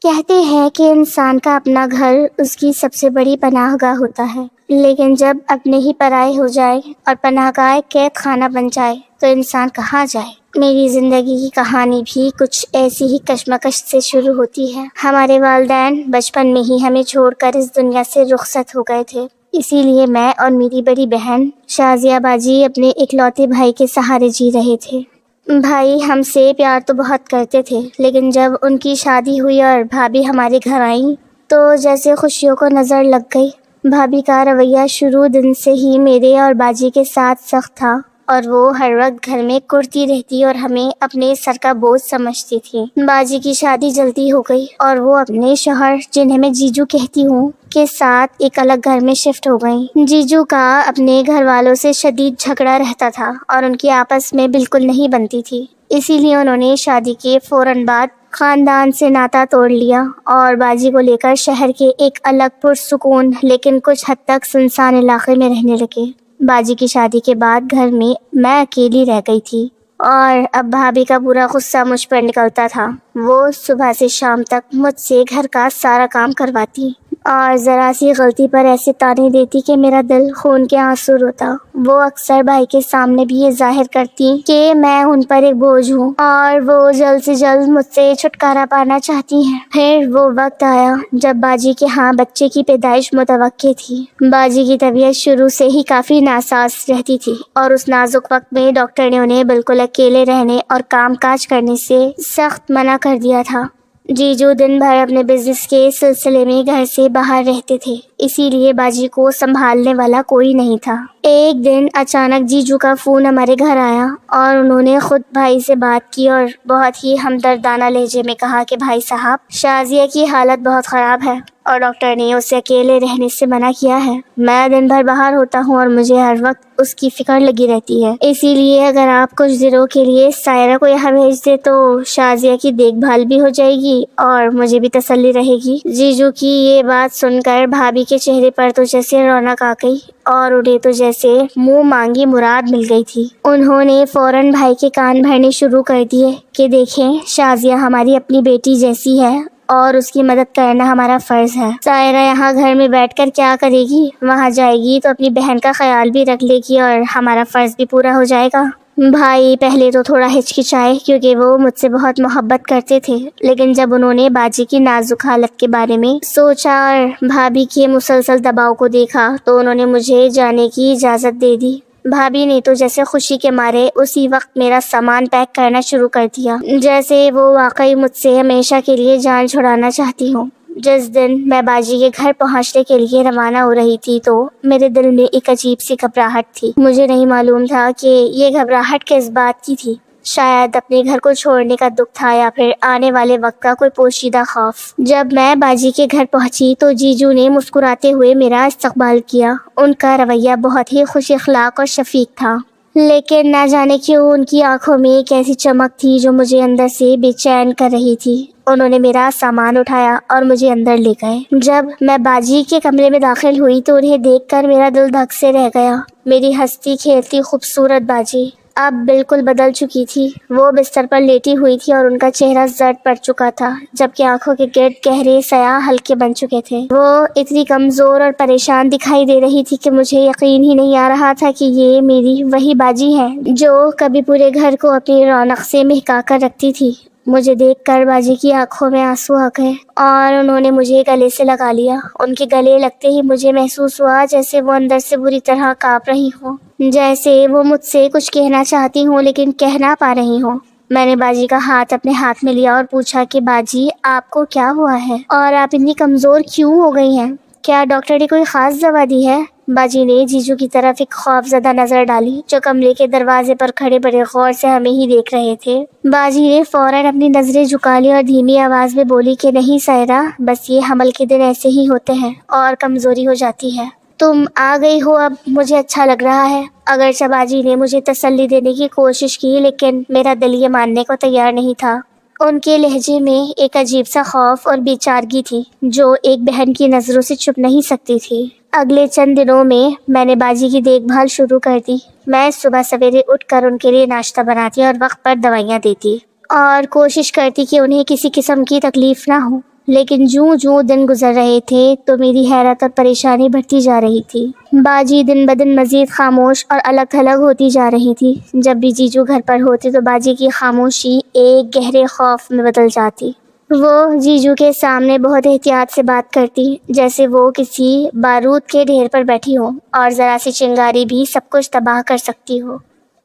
کہتے ہیں کہ انسان کا اپنا گھر اس کی سب سے بڑی پناہ گاہ ہوتا ہے، لیکن جب اپنے ہی پرائے ہو جائے اور پناہ گاہ قید خانہ بن جائے تو انسان کہاں جائے۔ میری زندگی کی کہانی بھی کچھ ایسی ہی کشمکش سے شروع ہوتی ہے۔ ہمارے والدین بچپن میں ہی ہمیں چھوڑ کر اس دنیا سے رخصت ہو گئے تھے، اسی لیے میں اور میری بڑی بہن شازیہ باجی اپنے اکلوتے بھائی کے سہارے جی رہے تھے۔ بھائی ہم سے پیار تو بہت کرتے تھے، لیکن جب ان کی شادی ہوئی اور بھابھی ہمارے گھر آئیں تو جیسے خوشیوں کو نظر لگ گئی۔ بھابھی کا رویہ شروع دن سے ہی میرے اور باجی کے ساتھ سخت تھا، اور وہ ہر وقت گھر میں کرتی رہتی اور ہمیں اپنے سر کا بوجھ سمجھتی تھی۔ باجی کی شادی جلدی ہو گئی اور وہ اپنے شوہر، جنہیں میں جیجو کہتی ہوں، کے ساتھ ایک الگ گھر میں شفٹ ہو گئیں۔ جیجو کا اپنے گھر والوں سے شدید جھگڑا رہتا تھا اور ان کی آپس میں بالکل نہیں بنتی تھی، اسی لیے انہوں نے شادی کے فوراً بعد خاندان سے ناتا توڑ لیا اور باجی کو لے کر شہر کے ایک الگ پرسکون لیکن کچھ حد تک سنسان علاقے میں رہنے لگے۔ باجی کی شادی کے بعد گھر میں اکیلی رہ گئی تھی اور اب بھابھی کا پورا غصہ مجھ پر نکلتا تھا۔ وہ صبح سے شام تک مجھ سے گھر کا سارا کام کرواتی اور ذرا سی غلطی پر ایسے طعنے دیتی کہ میرا دل خون کے آنسو روتا۔ وہ اکثر بھائی کے سامنے بھی یہ ظاہر کرتی کہ میں ان پر ایک بوجھ ہوں اور وہ جلد سے جلد مجھ سے چھٹکارا پانا چاہتی ہیں۔ پھر وہ وقت آیا جب باجی کے ہاں بچے کی پیدائش متوقع تھی۔ باجی کی طبیعت شروع سے ہی کافی ناساز رہتی تھی اور اس نازک وقت میں ڈاکٹر نے انہیں بالکل اکیلے رہنے اور کام کاج کرنے سے سخت منع کر دیا تھا۔ جیجو دن بھر اپنے بزنس کے سلسلے میں گھر سے باہر رہتے تھے، اسی لیے باجی کو سنبھالنے والا کوئی نہیں تھا۔ ایک دن اچانک جیجو کا فون ہمارے گھر آیا اور انہوں نے خود بھائی سے بات کی اور بہت ہی ہمدردانہ لہجے میں کہا کہ بھائی صاحب، شازیہ کی حالت بہت خراب ہے اور ڈاکٹر نے اسے اکیلے رہنے سے منع کیا ہے۔ میں دن بھر باہر ہوتا ہوں اور مجھے ہر وقت اس کی فکر لگی رہتی ہے، اسی لیے اگر آپ کچھ دنوں کے لیے سائرہ کو یہاں بھیج دیں تو شازیہ کی دیکھ بھال بھی ہو جائے گی اور مجھے بھی تسلی رہے گی۔ جیجو کی یہ بات سن کر بھابھی کے چہرے پر تو جیسے رونق آ گئی اور انہیں تو جیسے منہ مانگی مراد مل گئی تھی۔ انہوں نے فوراً بھائی کے کان بھرنے شروع کر دیے کہ دیکھیں، شازیہ ہماری اپنی بیٹی جیسی ہے اور اس کی مدد کرنا ہمارا فرض ہے۔ سائرہ یہاں گھر میں بیٹھ کر کیا کرے گی؟ وہاں جائے گی تو اپنی بہن کا خیال بھی رکھ لے گی اور ہمارا فرض بھی پورا ہو جائے گا۔ بھائی پہلے تو تھوڑا ہچکچائے کیونکہ وہ مجھ سے بہت محبت کرتے تھے، لیکن جب انہوں نے باجی کی نازک حالت کے بارے میں سوچا اور بھابھی کے مسلسل دباؤ کو دیکھا تو انہوں نے مجھے جانے کی اجازت دے دی۔ بھابھی نے تو جیسے خوشی کے مارے اسی وقت میرا سامان پیک کرنا شروع کر دیا، جیسے وہ واقعی مجھ سے ہمیشہ کے لیے جان چھڑانا چاہتی ہوں۔ جس دن میں باجی کے گھر پہنچنے کے لیے روانہ ہو رہی تھی تو میرے دل میں ایک عجیب سی گھبراہٹ تھی۔ مجھے نہیں معلوم تھا کہ یہ گھبراہٹ کس بات کی تھی، شاید اپنے گھر کو چھوڑنے کا دکھ تھا یا پھر آنے والے وقت کا کوئی پوشیدہ خوف۔ جب میں باجی کے گھر پہنچی تو جیجو نے مسکراتے ہوئے میرا استقبال کیا۔ ان کا رویہ بہت ہی خوش اخلاق اور شفیق تھا، لیکن نہ جانے کیوں ان کی آنکھوں میں ایک ایسی چمک تھی جو مجھے اندر سے بے چین کر رہی تھی۔ انہوں نے میرا سامان اٹھایا اور مجھے اندر لے گئے۔ جب میں باجی کے کمرے میں داخل ہوئی تو انہیں دیکھ کر میرا دل دھک سے رہ گیا۔ میری ہنستی کھیلتی خوبصورت باجی اب بالکل بدل چکی تھی۔ وہ بستر پر لیٹی ہوئی تھی اور ان کا چہرہ زرد پڑ چکا تھا، جبکہ آنکھوں کے گرد گہرے سیاہ حلقے بن چکے تھے۔ وہ اتنی کمزور اور پریشان دکھائی دے رہی تھی کہ مجھے یقین ہی نہیں آ رہا تھا کہ یہ میری وہی باجی ہے جو کبھی پورے گھر کو اپنی رونق سے مہکا کر رکھتی تھی۔ مجھے دیکھ کر باجی کی آنکھوں میں آنسو آ گئے اور انہوں نے مجھے گلے سے لگا لیا۔ ان کے گلے لگتے ہی مجھے محسوس ہوا جیسے وہ اندر سے بری طرح کانپ رہی ہوں، جیسے وہ مجھ سے کچھ کہنا چاہتی ہوں لیکن کہہ نہ پا رہی ہوں۔ میں نے باجی کا ہاتھ اپنے ہاتھ میں لیا اور پوچھا کہ باجی، آپ کو کیا ہوا ہے اور آپ اتنی کمزور کیوں ہو گئی ہیں؟ کیا ڈاکٹر نے کوئی خاص دوا دی ہے؟ باجی نے جیجو کی طرف ایک خوفزدہ نظر ڈالی جو کمرے کے دروازے پر کھڑے بڑے غور سے ہمیں ہی دیکھ رہے تھے۔ باجی نے فوراً اپنی نظریں جھکا لی اور دھیمی آواز میں بولی کہ نہیں سائرہ، بس یہ حمل کے دن ایسے ہی ہوتے ہیں اور کمزوری ہو جاتی ہے۔ تم آ گئی ہو اب مجھے اچھا لگ رہا ہے۔ اگرچہ باجی نے مجھے تسلی دینے کی کوشش کی لیکن میرا دل یہ ماننے کو تیار نہیں تھا۔ ان کے لہجے میں ایک عجیب سا خوف اور بے چارگی تھی جو ایک بہن کی نظروں سے چھپ نہیں سکتی تھی۔ اگلے چند دنوں میں نے باجی کی دیکھ بھال شروع کر دی۔ میں صبح سویرے اٹھ کر ان کے لیے ناشتہ بناتی اور وقت پر دوائیاں دیتی اور کوشش کرتی کہ انہیں کسی قسم کی تکلیف نہ ہو۔ لیکن جوں دن گزر رہے تھے تو میری حیرت اور پریشانی بڑھتی جا رہی تھی۔ باجی دن بدن مزید خاموش اور الگ تھلگ ہوتی جا رہی تھی۔ جب بھی جیجو گھر پر ہوتے تو باجی کی خاموشی ایک گہرے خوف میں بدل جاتی۔ وہ جیجو کے سامنے بہت احتیاط سے بات کرتی، جیسے وہ کسی بارود کے ڈھیر پر بیٹھی ہو اور ذرا سی چنگاری بھی سب کچھ تباہ کر سکتی ہو۔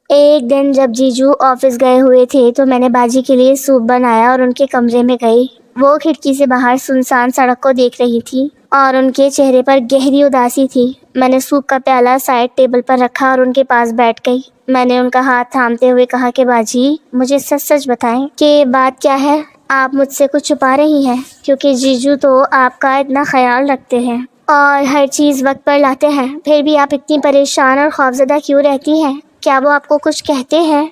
ایک دن جب جیجو آفس گئے ہوئے تھے تو میں نے باجی کے لیے سوپ بنایا اور ان کے کمرے میں گئی۔ وہ کھڑکی سے باہر سنسان سڑک کو دیکھ رہی تھی اور ان کے چہرے پر گہری اداسی تھی۔ میں نے سوپ کا پیالہ سائڈ ٹیبل پر رکھا اور ان کے پاس بیٹھ گئی۔ میں نے ان کا ہاتھ تھامتے ہوئے کہا کہ باجی، مجھے سچ سچ بتائیں کہ بات کیا ہے؟ آپ مجھ سے کچھ چھپا رہی ہیں؟ کیونکہ جیجو تو آپ کا اتنا خیال رکھتے ہیں اور ہر چیز وقت پر لاتے ہیں، پھر بھی آپ اتنی پریشان اور خوفزدہ کیوں رہتی ہیں؟ کیا وہ آپ کو کچھ کہتے ہیں؟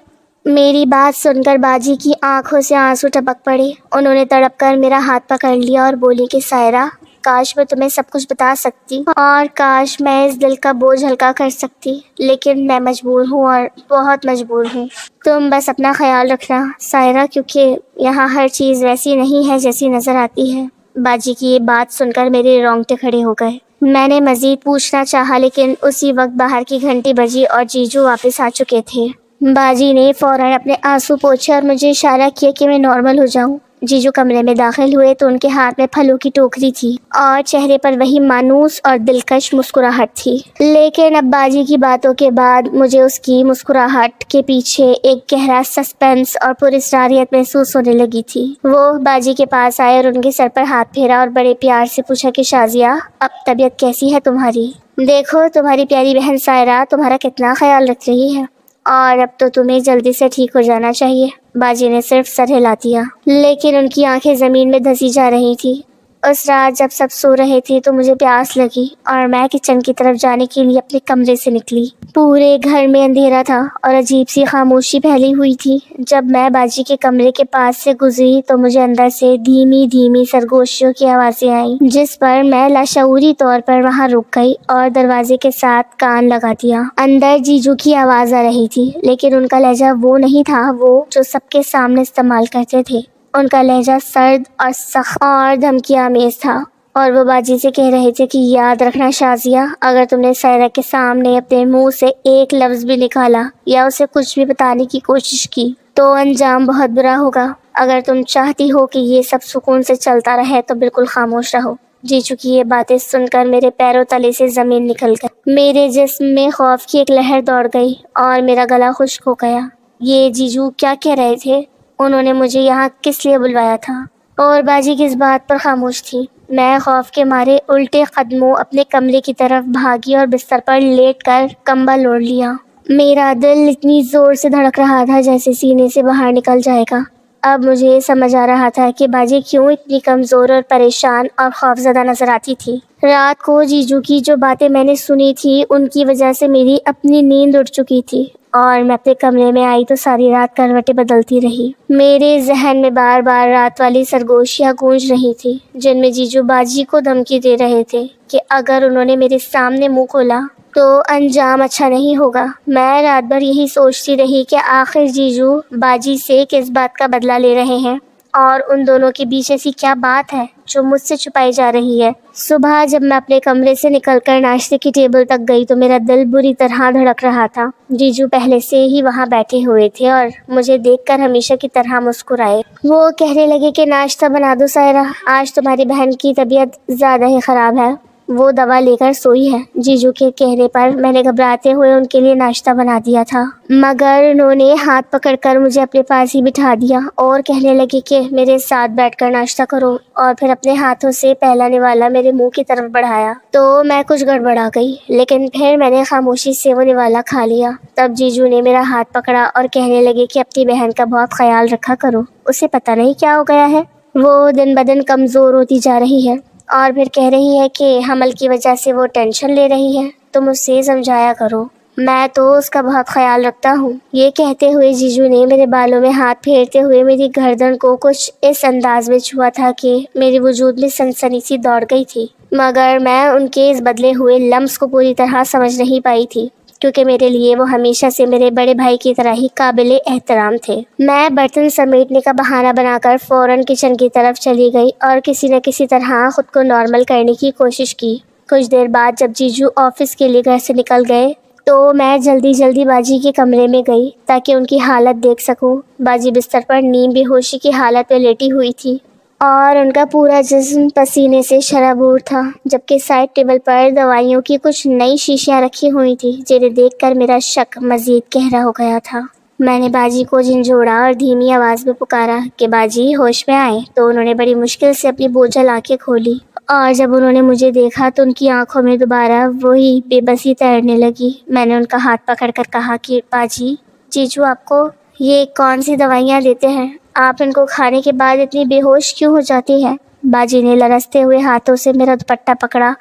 میری بات سن کر باجی کی آنکھوں سے آنسو ٹپک پڑے۔ انہوں نے تڑپ کر میرا ہاتھ پکڑ لیا اور بولی کہ سائرہ، کاش میں تمہیں سب کچھ بتا سکتی اور کاش میں اس دل کا بوجھ ہلکا کر سکتی، لیکن میں مجبور ہوں اور بہت مجبور ہوں۔ تم بس اپنا خیال رکھنا سائرہ، کیونکہ یہاں ہر چیز ویسی نہیں ہے جیسی نظر آتی ہے۔ باجی کی یہ بات سن کر میرے رونگٹے کھڑے ہو گئے۔ میں نے مزید پوچھنا چاہا لیکن اسی وقت باہر کی گھنٹی بجی اور جیجو واپس آ چکے تھے۔ باجی نے فوراً اپنے آنسو پوچھے اور مجھے اشارہ کیا کہ میں نارمل ہو جاؤں۔ جیجو کمرے میں داخل ہوئے تو ان کے ہاتھ میں پھلوں کی ٹوکری تھی اور چہرے پر وہی مانوس اور دلکش مسکراہٹ تھی، لیکن اب باجی کی باتوں کے بعد مجھے اس کی مسکراہٹ کے پیچھے ایک گہرا سسپینس اور پراسراریت محسوس ہونے لگی تھی۔ وہ باجی کے پاس آئے اور ان کے سر پر ہاتھ پھیرا اور بڑے پیار سے پوچھا کہ شازیہ، اب طبیعت کیسی ہے تمہاری؟ دیکھو تمہاری پیاری بہن سائرہ تمہارا کتنا خیال رکھ رہی ہے اور اب تو تمہیں جلدی سے ٹھیک ہو جانا چاہیے۔ باجی نے صرف سر ہلا دیا، لیکن ان کی آنکھیں زمین میں دھسی جا رہی تھی۔ اس رات جب سب سو رہے تھے تو مجھے پیاس لگی اور میں کچن کی طرف جانے کے لیے اپنے کمرے سے نکلی۔ پورے گھر میں اندھیرا تھا اور عجیب سی خاموشی پھیلی ہوئی تھی۔ جب میں باجی کے کمرے کے پاس سے گزری تو مجھے اندر سے دھیمی دھیمی سرگوشیوں کی آوازیں آئیں، جس پر میں لاشعوری طور پر وہاں رک گئی اور دروازے کے ساتھ کان لگا دیا۔ اندر جیجو کی آواز آ رہی تھی، لیکن ان کا لہجہ وہ نہیں تھا وہ جو سب کے سامنے استعمال کرتے تھے۔ ان کا لہجہ سرد اور سخت اور دھمکی آمیز تھا، اور وہ باجی سے کہہ رہے تھے کہ یاد رکھنا شازیہ، اگر تم نے سائرہ کے سامنے اپنے منہ سے ایک لفظ بھی نکالا یا اسے کچھ بھی بتانے کی کوشش کی تو انجام بہت برا ہوگا۔ اگر تم چاہتی ہو کہ یہ سب سکون سے چلتا رہے تو بالکل خاموش رہو۔ جیجو کی یہ باتیں سن کر میرے پیروں تلے سے زمین نکل گئی۔ میرے جسم میں خوف کی ایک لہر دوڑ گئی اور میرا گلا خشک ہو گیا۔ یہ جیجو کیا کہہ رہے تھے؟ انہوں نے مجھے یہاں کس لیے بلوایا تھا؟ اور باجی کس بات پر خاموش تھی؟ میں خوف کے مارے الٹے قدموں اپنے کمرے کی طرف بھاگی اور بستر پر لیٹ کر کمبل اوڑھ لیا۔ میرا دل اتنی زور سے دھڑک رہا تھا جیسے سینے سے باہر نکل جائے گا۔ اب مجھے سمجھ آ رہا تھا کہ باجی کیوں اتنی کمزور اور پریشان اور خوفزدہ نظر آتی تھی۔ رات کو جیجو کی جو باتیں میں نے سنی تھی ان کی وجہ سے میری اپنی نیند اڑ چکی تھی اور میں اپنے کمرے میں آئی تو ساری رات کروٹیں بدلتی رہی۔ میرے ذہن میں بار بار رات والی سرگوشیاں گونج رہی تھی جن میں جیجو باجی کو دھمکی دے رہے تھے کہ اگر انہوں نے میرے سامنے منہ کھولا تو انجام اچھا نہیں ہوگا۔ میں رات بھر یہی سوچتی رہی کہ آخر جیجو باجی سے کس بات کا بدلہ لے رہے ہیں اور ان دونوں کے بیچ ایسی کیا بات ہے جو مجھ سے چھپائی جا رہی ہے۔ صبح جب میں اپنے کمرے سے نکل کر ناشتے کی ٹیبل تک گئی تو میرا دل بری طرح دھڑک رہا تھا۔ جیجو پہلے سے ہی وہاں بیٹھے ہوئے تھے اور مجھے دیکھ کر ہمیشہ کی طرح مسکرائے۔ وہ کہنے لگے کہ ناشتہ بنا دو سائرہ، آج تمہاری بہن کی طبیعت زیادہ ہی خراب ہے، وہ دوا لے کر سوئی ہے۔ جیجو کے کہنے پر میں نے گھبراتے ہوئے ان کے لیے ناشتہ بنا دیا تھا، مگر انہوں نے ہاتھ پکڑ کر مجھے اپنے پاس ہی بٹھا دیا اور کہنے لگے کہ میرے ساتھ بیٹھ کر ناشتہ کرو، اور پھر اپنے ہاتھوں سے پہلا نوالا میرے منہ کی طرف بڑھایا تو میں کچھ گڑبڑا گئی، لیکن پھر میں نے خاموشی سے وہ نوالا کھا لیا۔ تب جیجو نے میرا ہاتھ پکڑا اور کہنے لگے کہ اپنی بہن کا بہت خیال رکھا کرو، اسے پتہ نہیں کیا ہو گیا ہے، وہ دن بدن کمزور ہوتی جا رہی ہے، اور پھر کہہ رہی ہے کہ حمل کی وجہ سے وہ ٹینشن لے رہی ہے، تم اسے سمجھایا کرو، میں تو اس کا بہت خیال رکھتا ہوں۔ یہ کہتے ہوئے جیجو نے میرے بالوں میں ہاتھ پھیرتے ہوئے میری گردن کو کچھ اس انداز میں چھوا تھا کہ میرے وجود میں سنسنی سی دوڑ گئی تھی، مگر میں ان کے اس بدلے ہوئے لمس کو پوری طرح سمجھ نہیں پائی تھی۔ کیونکہ میرے لیے وہ ہمیشہ سے میرے بڑے بھائی کی طرح ہی قابل احترام تھے۔ میں برتن سمیٹنے کا بہانہ بنا کر فوراً کچن کی طرف چلی گئی اور کسی نہ کسی طرح خود کو نارمل کرنے کی کوشش کی۔ کچھ دیر بعد جب جیجو آفس کے لیے گھر سے نکل گئے تو میں جلدی باجی کے کمرے میں گئی تاکہ ان کی حالت دیکھ سکوں۔ باجی بستر پر نیم بے ہوشی کی حالت میں لیٹی ہوئی تھی اور ان کا پورا جسم پسینے سے شرابور تھا، جبکہ سائڈ ٹیبل پر دوائیوں کی کچھ نئی شیشیاں رکھی ہوئی تھی جنہیں دیکھ کر میرا شک مزید گہرا ہو گیا تھا۔ میں نے باجی کو جھنجھوڑا اور دھیمی آواز میں پکارا کہ باجی ہوش میں آئے، تو انہوں نے بڑی مشکل سے اپنی بوجھل آنکھیں کھولی اور جب انہوں نے مجھے دیکھا تو ان کی آنکھوں میں دوبارہ وہی بے بسی تیرنے لگی۔ میں نے ان کا ہاتھ پکڑ کر کہا کہ باجی، جیجو آپ کو یہ کون سی دوائیاں دیتے ہیں؟ آپ ان کو کھانے کے بعد اتنی بے ہوش کیوں ہو جاتی ہیں؟ باجی نے لرزتے ہوئے ہاتھوں سے میرا دوپٹہ پکڑا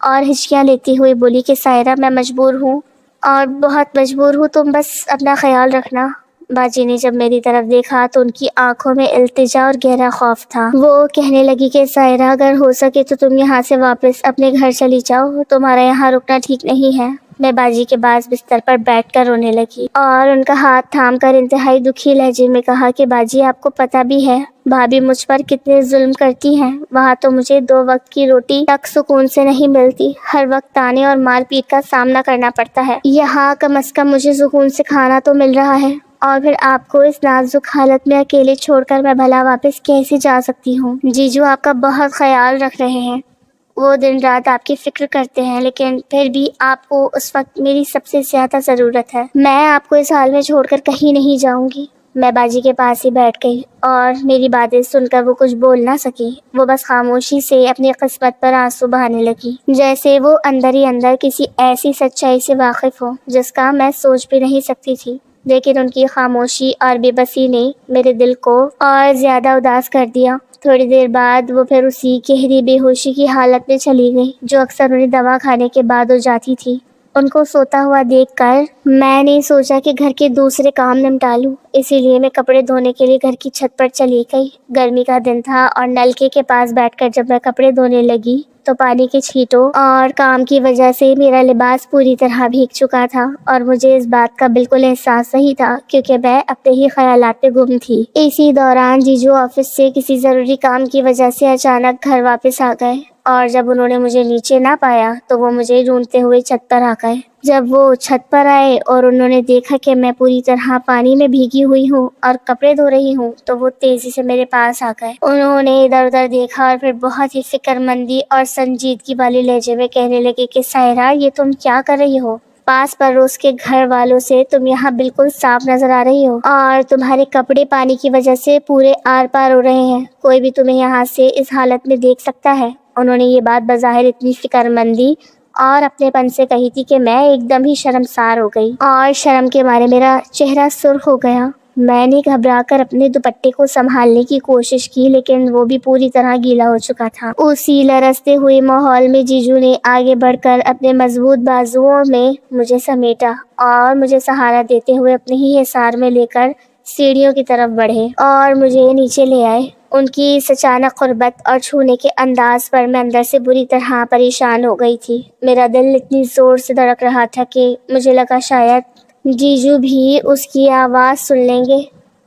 اور ہچکیاں لیتی ہوئی بولی کہ سائرہ، میں مجبور ہوں اور بہت مجبور ہوں، تم بس اپنا خیال رکھنا۔ باجی نے جب میری طرف دیکھا تو ان کی آنکھوں میں التجا اور گہرا خوف تھا۔ وہ کہنے لگی کہ سائرہ، اگر ہو سکے تو تم یہاں سے واپس اپنے گھر چلی جاؤ، تمہارا یہاں رکنا ٹھیک نہیں ہے۔ میں باجی کے پاس بستر پر بیٹھ کر رونے لگی اور ان کا ہاتھ تھام کر انتہائی دکھی لہجے میں کہا کہ باجی، آپ کو پتہ بھی ہے بھابھی مجھ پر کتنے ظلم کرتی ہیں۔ وہاں تو مجھے 2 وقت کی روٹی تک سکون سے نہیں ملتی، ہر وقت تانے اور مار پیٹ کا سامنا کرنا پڑتا ہے۔ یہاں کم از کم مجھے سکون سے کھانا تو مل رہا ہے، اور پھر آپ کو اس نازک حالت میں اکیلے چھوڑ کر میں بھلا واپس کیسے جا سکتی ہوں؟ جیجو آپ کا بہت خیال رکھ رہے ہیں، وہ دن رات آپ کی فکر کرتے ہیں، لیکن پھر بھی آپ کو اس وقت میری سب سے زیادہ ضرورت ہے۔ میں آپ کو اس حال میں چھوڑ کر کہیں نہیں جاؤں گی۔ میں باجی کے پاس ہی بیٹھ گئی اور میری باتیں سن کر وہ کچھ بول نہ سکی۔ وہ بس خاموشی سے اپنی قسمت پر آنسو بہانے لگی، جیسے وہ اندر ہی اندر کسی ایسی سچائی سے واقف ہو جس کا میں سوچ بھی نہیں سکتی تھی۔ لیکن ان کی خاموشی اور بے بسی نے میرے دل کو اور زیادہ اداس کر دیا۔ تھوڑی دیر بعد وہ پھر اسی گہری بے ہوشی کی حالت میں چلی گئی جو اکثر انہیں دوا کھانے کے بعد ہو جاتی تھی۔ ان کو سوتا ہوا دیکھ کر میں نے سوچا کہ گھر کے دوسرے کام نمٹا لوں، اسی لیے میں کپڑے دھونے کے لیے گھر کی چھت پر چلی گئی۔ گرمی کا دن تھا اور نلکے کے پاس بیٹھ کر جب میں کپڑے دھونے لگی تو پانی کے چھینٹوں اور کام کی وجہ سے میرا لباس پوری طرح بھیگ چکا تھا، اور مجھے اس بات کا بالکل احساس نہیں تھا کیونکہ میں اپنے ہی خیالات میں گم تھی۔ اسی دوران جیجو آفس سے کسی ضروری کام کی وجہ سے اچانک گھر واپس آ گئے، اور جب انہوں نے مجھے نیچے نہ پایا تو وہ مجھے ڈھونڈتے ہوئے چھت پر آ گئے۔ جب وہ چھت پر آئے اور انہوں نے دیکھا کہ میں پوری طرح پانی میں بھیگی ہوئی ہوں اور کپڑے دھو رہی ہوں تو وہ تیزی سے میرے پاس آ گئے۔ انہوں نے ادھر ادھر دیکھا اور پھر بہت ہی فکر مندی اور سنجیدگی والے لہجے میں کہنے لگے کہ سائرہ، یہ تم کیا کر رہی ہو؟ پاس پڑوس کے گھر والوں سے تم یہاں بالکل صاف نظر آ رہی ہو اور تمہارے کپڑے پانی کی وجہ سے پورے آر پار ہو رہے ہیں، کوئی بھی تمہیں یہاں سے اس حالت میں دیکھ سکتا ہے۔ انہوں نے یہ بات بظاہر اتنی فکر مندی اور اپنے پن سے کہی تھی کہ میں ایک دم ہی شرمسار ہو گئی اور شرم کے مارے میرا چہرہ سرخ ہو گیا۔ میں نے گھبرا کر اپنے دوپٹے کو سنبھالنے کی کوشش کی لیکن وہ بھی پوری طرح گیلا ہو چکا تھا۔ اسی لرزتے ہوئے ماحول میں جیجو نے آگے بڑھ کر اپنے مضبوط بازوؤں میں مجھے سمیٹا اور مجھے سہارا دیتے ہوئے اپنے ہی حصار میں لے کر سیڑھیوں کی طرف بڑھے اور مجھے نیچے لے آئے۔ ان کی اس اچانک قربت اور چھونے کے انداز پر میں اندر سے بری طرح پریشان ہو گئی تھی۔ میرا دل اتنی زور سے دھڑک رہا تھا کہ مجھے لگا شاید جیجو بھی اس کی آواز سن لیں گے۔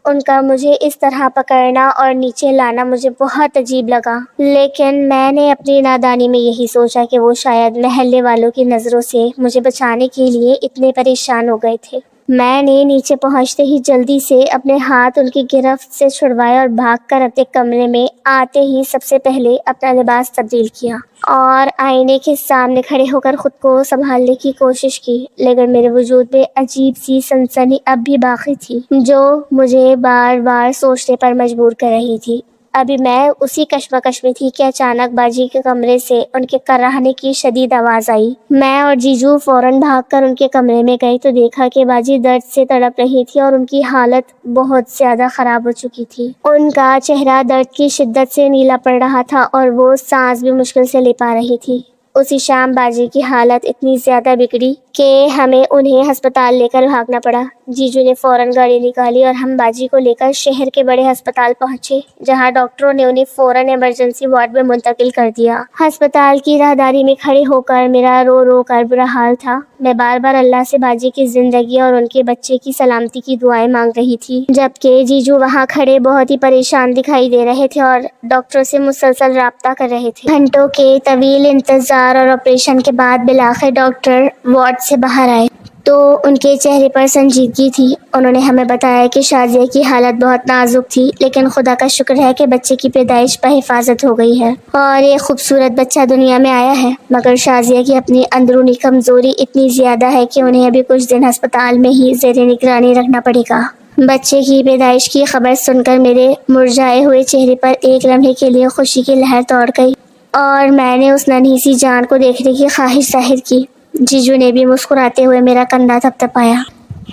ان کا مجھے اس طرح پکڑنا اور نیچے لانا مجھے بہت عجیب لگا، لیکن میں نے اپنی نادانی میں یہی سوچا کہ وہ شاید محلے والوں کی نظروں سے مجھے بچانے کے لیے اتنے پریشان ہو گئے تھے۔ میں نے نیچے پہنچتے ہی جلدی سے اپنے ہاتھ ان کی گرفت سے چھڑوائے اور بھاگ کر اپنے کمرے میں آتے ہی سب سے پہلے اپنا لباس تبدیل کیا اور آئینے کے سامنے کھڑے ہو کر خود کو سنبھالنے کی کوشش کی، لیکن میرے وجود میں عجیب سی سنسنی اب بھی باقی تھی جو مجھے بار بار سوچنے پر مجبور کر رہی تھی۔ ابھی میں اسی کشمکش میں تھی کہ اچانک باجی کے کمرے سے ان کے کراہنے کی شدید آواز آئی۔ میں اور جیجو فوراً بھاگ کر ان کے کمرے میں گئی تو دیکھا کہ باجی درد سے تڑپ رہی تھی اور ان کی حالت بہت زیادہ خراب ہو چکی تھی۔ ان کا چہرہ درد کی شدت سے نیلا پڑ رہا تھا اور وہ سانس بھی مشکل سے لے پا رہی تھی۔ اسی شام باجی کی حالت اتنی زیادہ بگڑی کہ ہمیں انہیں ہسپتال لے کر بھاگنا پڑا۔ جیجو نے فوراً گاڑی نکالی اور ہم باجی کو لے کر شہر کے بڑے ہسپتال پہنچے، جہاں ڈاکٹروں نے انہیں فوراً ایمرجنسی وارڈ میں منتقل کر دیا۔ ہسپتال کی راہداری میں کھڑے ہو کر میرا رو رو کر برا حال تھا۔ میں بار بار اللہ سے باجی کی زندگی اور ان کے بچے کی سلامتی کی دعائیں مانگ رہی تھی، جبکہ جیجو وہاں کھڑے بہت ہی پریشان دکھائی دے رہے تھے اور ڈاکٹروں سے مسلسل رابطہ کر رہے تھے۔ گھنٹوں کے طویل انتظار اور آپریشن کے بعد بالآخر ڈاکٹر وارڈ سے باہر آئے تو ان کے چہرے پر سنجیدگی تھی۔ انہوں نے ہمیں بتایا کہ شازیہ کی حالت بہت نازک تھی، لیکن خدا کا شکر ہے کہ بچے کی پیدائش بحفاظت ہو گئی ہے اور ایک خوبصورت بچہ دنیا میں آیا ہے، مگر شازیہ کی اپنی اندرونی کمزوری اتنی زیادہ ہے کہ انہیں ابھی کچھ دن ہسپتال میں ہی زیر نگرانی رکھنا پڑے گا۔ بچے کی پیدائش کی خبر سن کر میرے مرجھائے ہوئے چہرے پر ایک لمحے کے لیے خوشی کی لہر دوڑ گئی اور میں نے اس ننھی سی جان کو دیکھنے کی خواہش ظاہر کی۔ جیجو نے بھی مسکراتے ہوئے میرا کندھا تھپتھپایا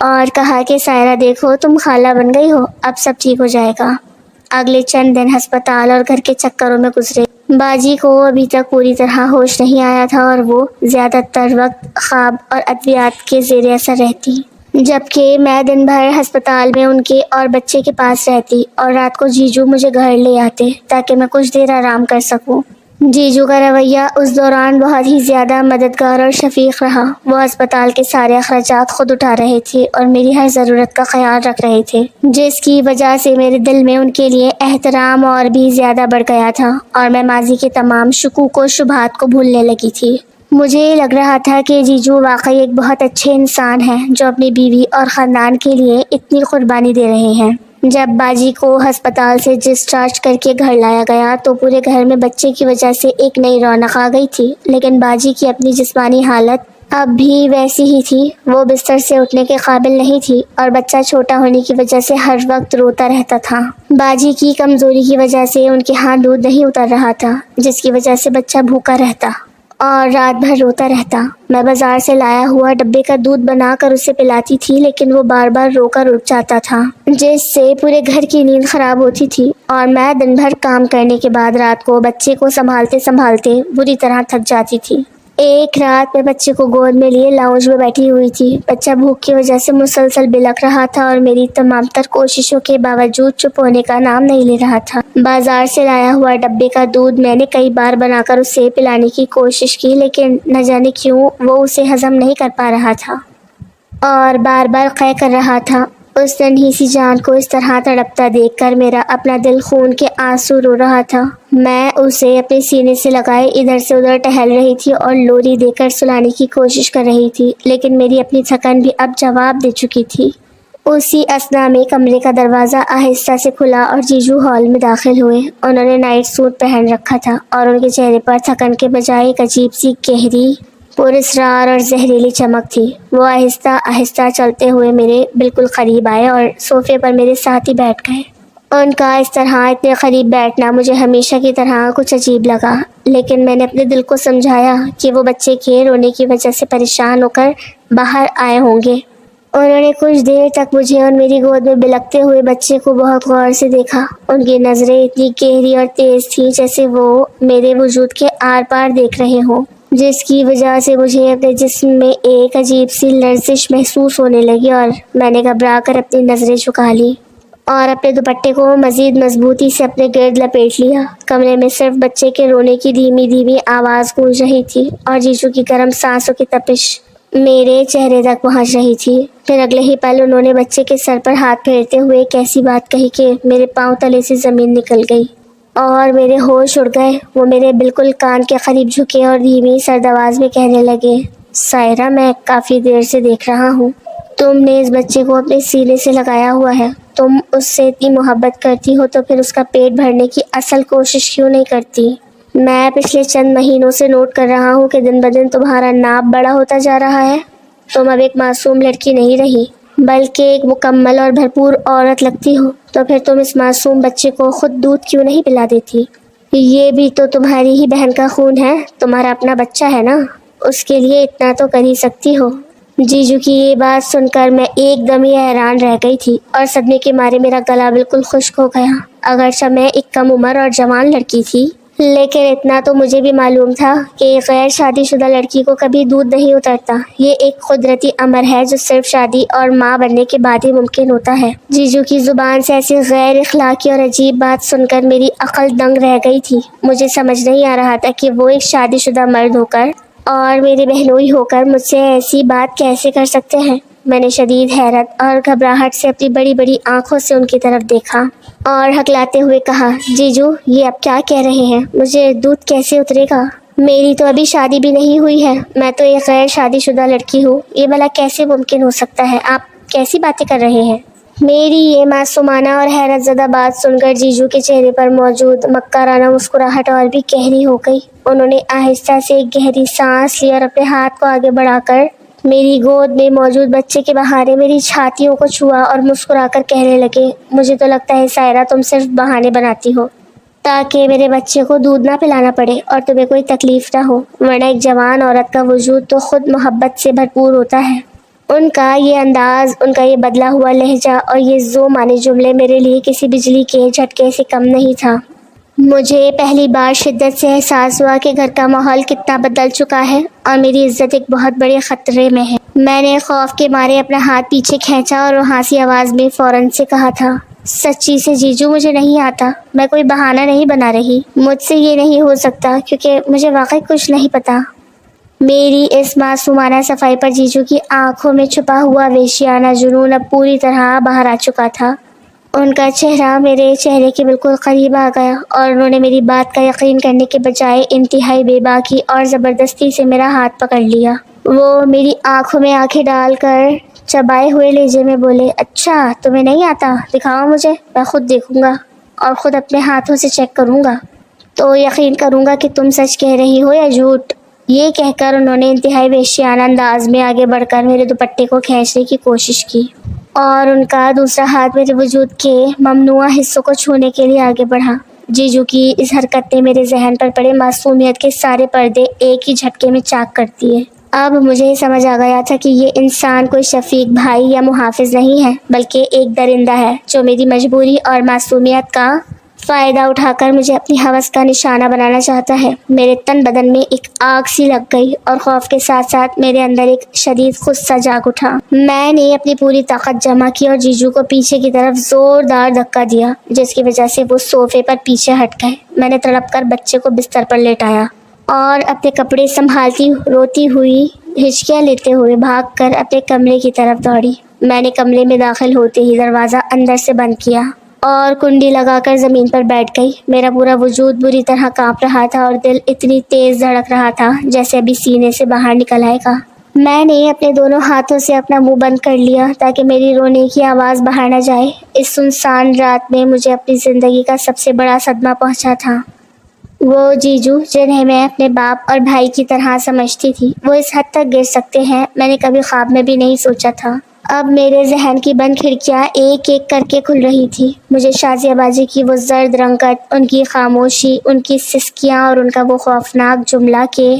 اور کہا کہ سائرہ دیکھو، تم خالہ بن گئی ہو، اب سب ٹھیک ہو جائے گا۔ اگلے چند دن ہسپتال اور گھر کے چکروں میں گزرے۔ باجی کو ابھی تک پوری طرح ہوش نہیں آیا تھا اور وہ زیادہ تر وقت خواب اور ادویات کے زیر اثر رہتی، جبکہ میں دن بھر ہسپتال میں ان کے اور بچے کے پاس رہتی اور رات کو جیجو مجھے گھر لے آتے تاکہ میں کچھ دیر آرام کر سکوں۔ جیجو کا رویہ اس دوران بہت ہی زیادہ مددگار اور شفیق رہا۔ وہ ہسپتال کے سارے اخراجات خود اٹھا رہے تھے اور میری ہر ضرورت کا خیال رکھ رہے تھے، جس کی وجہ سے میرے دل میں ان کے لیے احترام اور بھی زیادہ بڑھ گیا تھا اور میں ماضی کے تمام شکوک و شبہات کو بھولنے لگی تھی۔ مجھے لگ رہا تھا کہ جیجو واقعی ایک بہت اچھے انسان ہیں جو اپنی بیوی اور خاندان کے لیے اتنی قربانی دے رہے ہیں۔ جب باجی کو ہسپتال سے ڈسچارج کر کے گھر لایا گیا تو پورے گھر میں بچے کی وجہ سے ایک نئی رونق آ گئی تھی، لیکن باجی کی اپنی جسمانی حالت اب بھی ویسی ہی تھی۔ وہ بستر سے اٹھنے کے قابل نہیں تھی اور بچہ چھوٹا ہونے کی وجہ سے ہر وقت روتا رہتا تھا۔ باجی کی کمزوری کی وجہ سے ان کے ہاں دودھ نہیں اتر رہا تھا، جس کی وجہ سے بچہ بھوکا رہتا اور رات بھر روتا رہتا۔ میں بازار سے لایا ہوا ڈبے کا دودھ بنا کر اسے پلاتی تھی، لیکن وہ بار بار رو کر اٹھ جاتا تھا، جس سے پورے گھر کی نیند خراب ہوتی تھی اور میں دن بھر کام کرنے کے بعد رات کو بچے کو سنبھالتے سنبھالتے بری طرح تھک جاتی تھی۔ ایک رات میں بچے کو گود میں لیے لاؤنج میں بیٹھی ہوئی تھی۔ بچہ بھوک کی وجہ سے مسلسل بلک رہا تھا اور میری تمام تر کوششوں کے باوجود چپ ہونے کا نام نہیں لے رہا تھا۔ بازار سے لایا ہوا ڈبے کا دودھ میں نے کئی بار بنا کر اسے پلانے کی کوشش کی، لیکن نہ جانے کیوں وہ اسے ہضم نہیں کر پا رہا تھا اور بار بار قے کر رہا تھا۔ اس ننھی سی جان کو اس طرح تڑپتا دیکھ کر میرا اپنا دل خون کے آنسو رو رہا تھا۔ میں اسے اپنے سینے سے لگائے ادھر سے ادھر ٹہل رہی تھی اور لوری دے کر سلانے کی کوشش کر رہی تھی، لیکن میری اپنی تھکن بھی اب جواب دے چکی تھی۔ اسی اثنا میں کمرے کا دروازہ آہستہ سے کھلا اور جیجو ہال میں داخل ہوئے۔ انہوں نے نائٹ سوٹ پہن رکھا تھا اور ان کے چہرے پر تھکن کے بجائے ایک عجیب سی گہری پراسرار اور زہریلی چمک تھی۔ وہ آہستہ آہستہ چلتے ہوئے میرے بالکل قریب آئے اور صوفے پر میرے ساتھ ہی بیٹھ گئے۔ ان کا اس طرح اتنے قریب بیٹھنا مجھے ہمیشہ کی طرح کچھ عجیب لگا، لیکن میں نے اپنے دل کو سمجھایا کہ وہ بچے کے رونے کی وجہ سے پریشان ہو کر باہر آئے ہوں گے۔ انہوں نے کچھ دیر تک مجھے اور میری گود میں بلکتے ہوئے بچے کو بہت غور سے دیکھا۔ ان کی نظریں اتنی گہری اور تیز تھیں جیسے وہ میرے وجود کے آر پار دیکھ رہے ہوں، جس کی وجہ سے مجھے اپنے جسم میں ایک عجیب سی لرزش محسوس ہونے لگی اور میں نے گھبرا کر اپنی نظریں جھکا لی اور اپنے دوپٹے کو مزید مضبوطی سے اپنے گرد لپیٹ لیا۔ کمرے میں صرف بچے کے رونے کی دھیمی دھیمی آواز گونج رہی تھی اور جیجو کی گرم سانسوں کی تپش میرے چہرے تک پہنچ رہی تھی۔ پھر اگلے ہی پل انہوں نے بچے کے سر پر ہاتھ پھیرتے ہوئے ایک ایسی بات کہی کہ میرے پاؤں تلے سے زمین نکل گئی اور میرے ہوش اڑ گئے۔ وہ میرے بالکل کان کے قریب جھکے اور دھیمی سرد آواز میں کہنے لگے، سائرہ، میں کافی دیر سے دیکھ رہا ہوں تم نے اس بچے کو اپنے سینے سے لگایا ہوا ہے۔ تم اس سے اتنی محبت کرتی ہو تو پھر اس کا پیٹ بھرنے کی اصل کوشش کیوں نہیں کرتی؟ میں پچھلے چند مہینوں سے نوٹ کر رہا ہوں کہ دن بدن تمہارا ناپ بڑا ہوتا جا رہا ہے۔ تم اب ایک معصوم لڑکی نہیں رہی بلکہ ایک مکمل اور بھرپور عورت لگتی ہو، تو پھر تم اس معصوم بچے کو خود دودھ کیوں نہیں پلا دیتی؟ یہ بھی تو تمہاری ہی بہن کا خون ہے، تمہارا اپنا بچہ ہے نا، اس کے لیے اتنا تو کر ہی سکتی ہو۔ جیجو کی یہ بات سن کر میں ایک دم ہی حیران رہ گئی تھی اور صدمے کے مارے میرا گلا بالکل خشک ہو گیا۔ اگرچہ میں ایک کم عمر اور جوان لڑکی تھی، لیکن اتنا تو مجھے بھی معلوم تھا کہ ایک غیر شادی شدہ لڑکی کو کبھی دودھ نہیں اترتا. یہ ایک قدرتی امر ہے جو صرف شادی اور ماں بننے کے بعد ہی ممکن ہوتا ہے. جیجو کی زبان سے ایسی غیر اخلاقی اور عجیب بات سن کر میری عقل دنگ رہ گئی تھی. مجھے سمجھ نہیں آ رہا تھا کہ وہ ایک شادی شدہ مرد ہو کر اور میرے بہنوئی ہو کر مجھ سے ایسی بات کیسے کر سکتے ہیں. میں نے شدید حیرت اور گھبراہٹ سے اپنی بڑی بڑی آنکھوں سے ان کی طرف دیکھا اور ہکلاتے ہوئے کہا، جیجو یہ آپ کیا کہہ رہے ہیں؟ مجھے دودھ کیسے اترے گا؟ میری تو ابھی شادی بھی نہیں ہوئی ہے. میں تو ایک غیر شادی شدہ لڑکی ہوں. یہ بھلا کیسے ممکن ہو سکتا ہے؟ آپ کیسی باتیں کر رہے ہیں؟ میری یہ معصومانہ اور حیرت زدہ بات سن کر جیجو کے چہرے پر موجود مکارانہ مسکراہٹ اور بھی گہری ہو گئی. انہوں نے آہستہ سے ایک گہری سانس لی اور اپنے ہاتھ کو آگے بڑھا کر میری گود میں موجود بچے کے بہانے میری چھاتیوں کو چھوا اور مسکرا کر کہنے لگے، مجھے تو لگتا ہے سائرہ تم صرف بہانے بناتی ہو تاکہ میرے بچے کو دودھ نہ پلانا پڑے اور تمہیں کوئی تکلیف نہ ہو، ورنہ ایک جوان عورت کا وجود تو خود محبت سے بھرپور ہوتا ہے. ان کا یہ انداز، ان کا یہ بدلا ہوا لہجہ اور یہ ذومعنی جملے میرے لیے کسی بجلی کے جھٹکے سے کم نہیں تھا. مجھے پہلی بار شدت سے احساس ہوا کہ گھر کا ماحول کتنا بدل چکا ہے اور میری عزت ایک بہت بڑے خطرے میں ہے. میں نے خوف کے مارے اپنا ہاتھ پیچھے کھینچا اور ہنسی آواز میں فوراً سے کہا تھا، سچی سے جیجو مجھے نہیں آتا. میں کوئی بہانہ نہیں بنا رہی. مجھ سے یہ نہیں ہو سکتا کیونکہ مجھے واقعی کچھ نہیں پتا. میری اس معصومانہ صفائی پر جیجو کی آنکھوں میں چھپا ہوا وحشیانہ جنون اب پوری طرح باہر آ چکا تھا. ان کا چہرہ میرے چہرے کے بالکل قریب آ گیا اور انہوں نے میری بات کا یقین کرنے کے بجائے انتہائی بے باکی اور زبردستی سے میرا ہاتھ پکڑ لیا. وہ میری آنکھوں میں آنکھیں ڈال کر چبائے ہوئے لہجے میں بولے، اچھا تمہیں نہیں آتا؟ دکھاؤ مجھے، میں خود دیکھوں گا اور خود اپنے ہاتھوں سے چیک کروں گا تو یقین کروں گا کہ تم سچ کہہ رہی ہو یا جھوٹ. یہ کہہ کر انہوں نے انتہائی وحشیانہ انداز میں آگے بڑھ کر میرے دوپٹے کو کھینچنے کی کوشش کی اور ان کا دوسرا ہاتھ میرے وجود کے ممنوعہ حصوں کو چھونے کے لیے آگے بڑھا. جیجو کی اس حرکت نے میرے ذہن پر پڑے معصومیت کے سارے پردے ایک ہی جھٹکے میں چاک کر دیے. اب مجھے سمجھ آ گیا تھا کہ یہ انسان کوئی شفیق بھائی یا محافظ نہیں ہے بلکہ ایک درندہ ہے جو میری مجبوری اور معصومیت کا فائدہ اٹھا کر مجھے اپنی ہوس کا نشانہ بنانا چاہتا ہے. میرے تن بدن میں ایک آگ سی لگ گئی اور خوف کے ساتھ ساتھ میرے اندر ایک شدید غصہ جاگ اٹھا. میں نے اپنی پوری طاقت جمع کی اور جیجو کو پیچھے کی طرف زوردار دھکا دیا جس کی وجہ سے وہ صوفے پر پیچھے ہٹ گئے. میں نے تڑپ کر بچے کو بستر پر لیٹایا اور اپنے کپڑے سنبھالتی روتی ہوئی ہچکیاں لیتے ہوئے بھاگ کر اپنے کمرے کی طرف دوڑی. میں نے کمرے میں داخل ہوتے ہی دروازہ اندر سے بند کیا اور کنڈی لگا کر زمین پر بیٹھ گئی. میرا پورا وجود بری طرح کانپ رہا تھا اور دل اتنی تیز دھڑک رہا تھا جیسے ابھی سینے سے باہر نکل آئے گا. میں نے اپنے دونوں ہاتھوں سے اپنا منہ بند کر لیا تاکہ میری رونے کی آواز باہر نہ جائے. اس سنسان رات میں مجھے اپنی زندگی کا سب سے بڑا صدمہ پہنچا تھا. وہ جیجو جنہیں میں اپنے باپ اور بھائی کی طرح سمجھتی تھی وہ اس حد تک گر سکتے ہیں میں نے کبھی خواب میں بھی نہیں سوچا تھا. اب میرے ذہن کی بند کھڑکیاں ایک ایک کر کے کھل رہی تھی. مجھے شازیہ باجی کی وہ زرد رنگت، ان کی خاموشی، ان کی سسکیاں اور ان کا وہ خوفناک جملہ کہ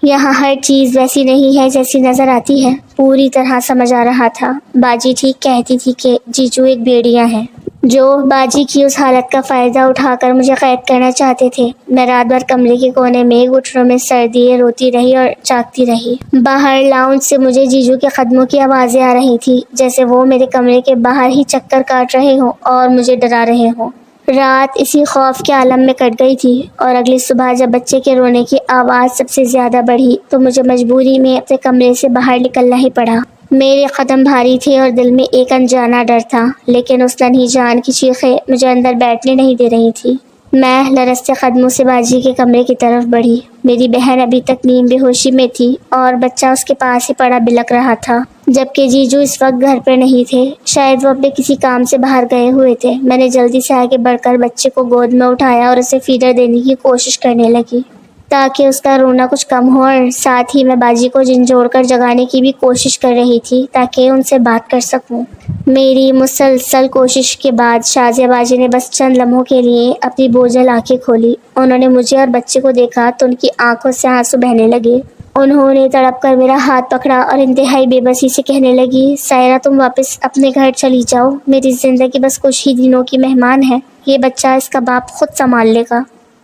یہاں ہر چیز ویسی نہیں ہے جیسی نظر آتی ہے پوری طرح سمجھ آ رہا تھا. باجی ٹھیک کہتی تھی کہ جیجو ایک بھیڑیا ہے جو باجی کی اس حالت کا فائدہ اٹھا کر مجھے قید کرنا چاہتے تھے. میں رات بھر کمرے کے کونے میں گھٹنوں میں سر دیے روتی رہی اور جاگتی رہی. باہر لاؤنج سے مجھے جیجو کے قدموں کی آوازیں آ رہی تھی جیسے وہ میرے کمرے کے باہر ہی چکر کاٹ رہے ہوں اور مجھے ڈرا رہے ہوں. رات اسی خوف کے عالم میں کٹ گئی تھی اور اگلی صبح جب بچے کے رونے کی آواز سب سے زیادہ بڑھی تو مجھے مجبوری میں اپنے کمرے سے باہر نکلنا ہی پڑا. میرے قدم بھاری تھے اور دل میں ایک انجانا ڈر تھا لیکن اس ننھی جان کی چیخیں مجھے اندر بیٹھنے نہیں دے رہی تھی. میں لرزتے قدموں سے باجی کے کمرے کی طرف بڑھی. میری بہن ابھی تک نیم بے ہوشی میں تھی اور بچہ اس کے پاس ہی پڑا بلک رہا تھا جبکہ جیجو اس وقت گھر پر نہیں تھے. شاید وہ اپنے کسی کام سے باہر گئے ہوئے تھے. میں نے جلدی سے آگے بڑھ کر بچے کو گود میں اٹھایا اور اسے فیڈر دینے کی کوشش کرنے لگی تاکہ اس کا رونا کچھ کم ہو اور ساتھ ہی میں باجی کو جھنجھوڑ کر جگانے کی بھی کوشش کر رہی تھی تاکہ ان سے بات کر سکوں. میری مسلسل کوشش کے بعد شازیہ باجی نے بس چند لمحوں کے لیے اپنی بوجھل آنکھیں کھولی. انہوں نے مجھے اور بچے کو دیکھا تو ان کی آنکھوں سے آنسو بہنے لگے. انہوں نے تڑپ کر میرا ہاتھ پکڑا اور انتہائی بے بسی سے کہنے لگی، سائرہ تم واپس اپنے گھر چلی جاؤ. میری زندگی بس کچھ ہی دنوں کی مہمان ہے. یہ بچہ اس کا باپ خود سنبھال لے گا.